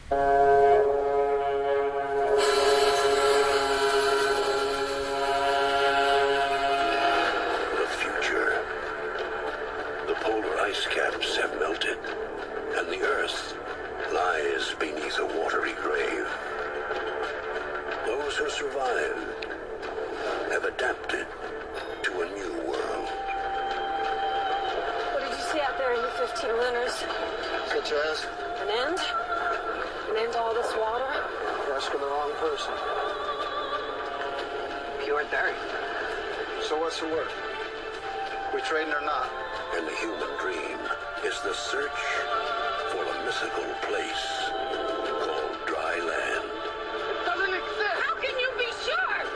The future. The polar ice caps have melted, and the Earth lies beneath a watery grave. Those who survived have adapted to a new world. What did you see out there in the 15 lunars? Such as? An end? An end to all this water? You're asking the wrong person. Pure dirt. So what's the word? We trading or not? And the human dream is the search for a mythical place called dry land. Doesn't exist! How can you be sure?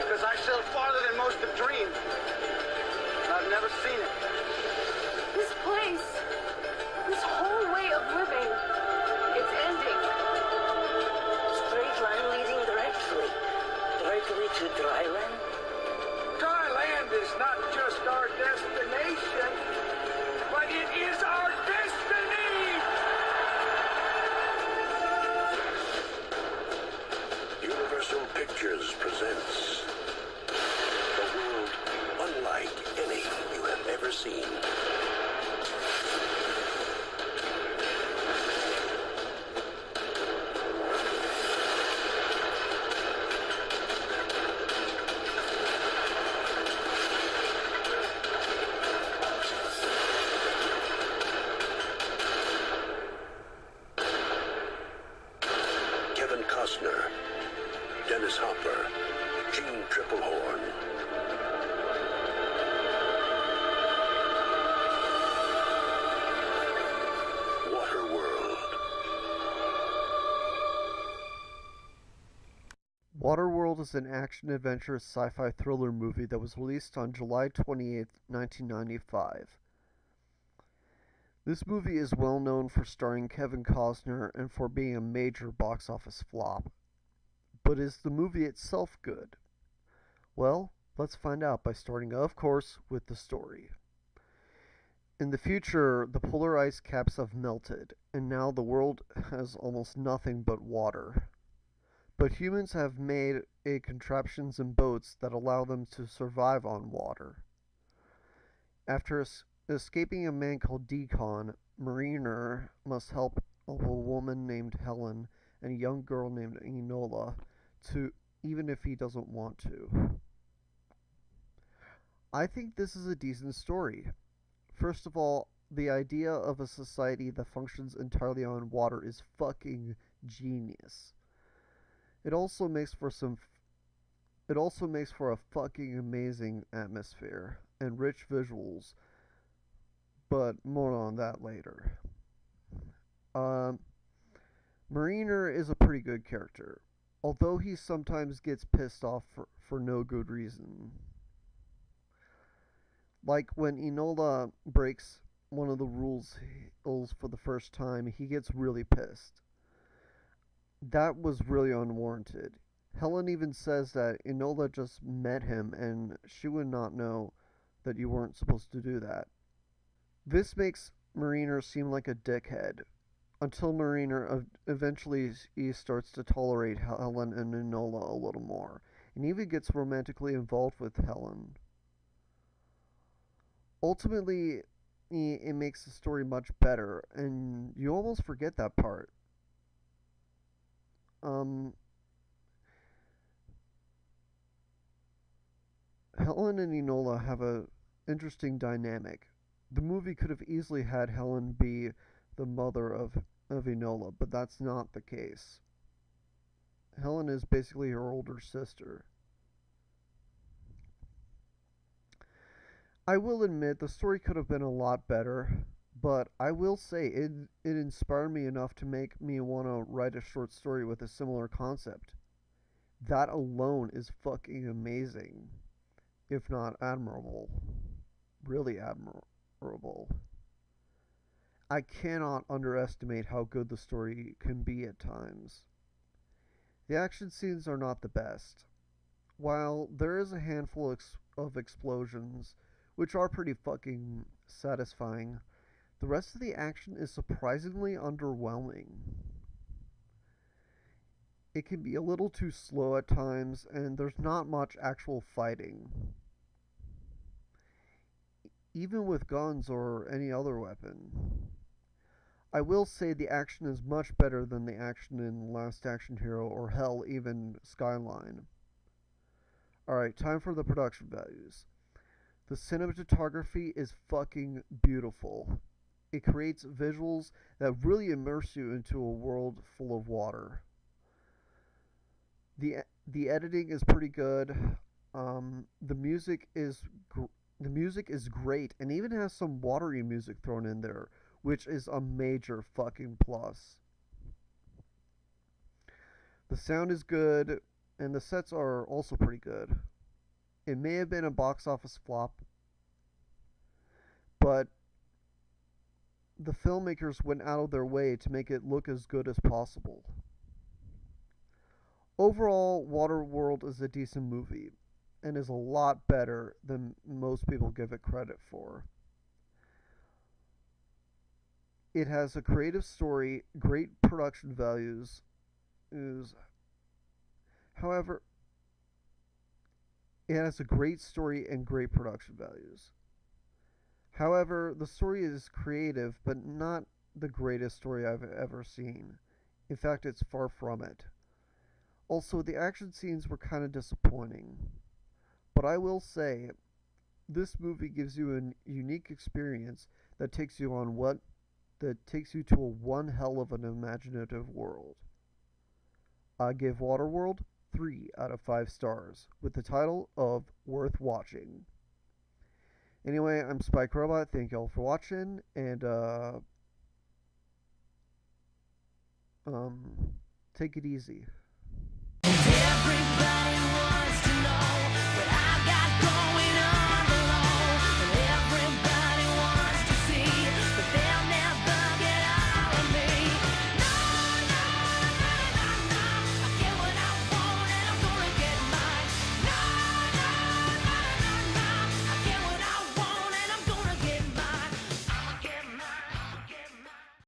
Because I sailed farther than most have dreamed. And I've never seen it. This place, this whole way of living, it's ending. Straight line leading directly to dry land? Dry land is not just our destination, but it is our destiny! Universal Pictures presents a world unlike any you have ever seen. Kevin Costner, Dennis Hopper, Gene Triplehorn. Waterworld. Waterworld is an action-adventure sci-fi thriller movie that was released on July 28, 1995. This movie is well known for starring Kevin Costner and for being a major box office flop. But is the movie itself good? Well, let's find out by starting, of course, with the story. In the future, the polar ice caps have melted, and now the world has almost nothing but water. But humans have made contraptions and boats that allow them to survive on water. After escaping a man called Deacon, Mariner must help a woman named Helen and a young girl named Enola, even if he doesn't want to. I think this is a decent story. First of all, the idea of a society that functions entirely on water is fucking genius. It also makes for a fucking amazing atmosphere and rich visuals, but more on that later. Mariner is a pretty good character, although he sometimes gets pissed off for no good reason. Like when Enola breaks one of the rules for the first time, he gets really pissed. That was really unwarranted. Helen even says that Enola just met him and she would not know that you weren't supposed to do that. This makes Mariner seem like a dickhead, until Mariner eventually he starts to tolerate Helen and Enola a little more, and even gets romantically involved with Helen. Ultimately, it makes the story much better, and you almost forget that part. Helen and Enola have a interesting dynamic. The movie could have easily had Helen be the mother of Enola, but that's not the case. Helen is basically her older sister. I will admit the story could have been a lot better, but I will say it inspired me enough to make me want to write a short story with a similar concept. That alone is fucking amazing, if not admirable. Really admirable. I cannot underestimate how good the story can be at times. The action scenes are not the best. While there is a handful of explosions, which are pretty fucking satisfying, the rest of the action is surprisingly underwhelming. It can be a little too slow at times, and there's not much actual fighting. Even with guns or any other weapon. I will say the action is much better than the action in Last Action Hero or hell, even Skyline. Alright, time for the production values. The cinematography is fucking beautiful. It creates visuals that really immerse you into a world full of water. The editing is pretty good. The music is great, and even has some watery music thrown in there, which is a major fucking plus. The sound is good, and the sets are also pretty good. It may have been a box office flop, but the filmmakers went out of their way to make it look as good as possible. Overall, Waterworld is a decent movie, and is a lot better than most people give it credit for. It has a creative story, great production values. However, it has a great story and great production values. However, the story is creative, but not the greatest story I've ever seen. In fact, it's far from it. Also, the action scenes were kind of disappointing. But I will say, this movie gives you a unique experience that takes you to a one hell of an imaginative world. I give Waterworld 3 out of 5 stars, with the title of Worth Watching. Anyway, I'm Spike Robot. Thank y'all for watching, and take it easy.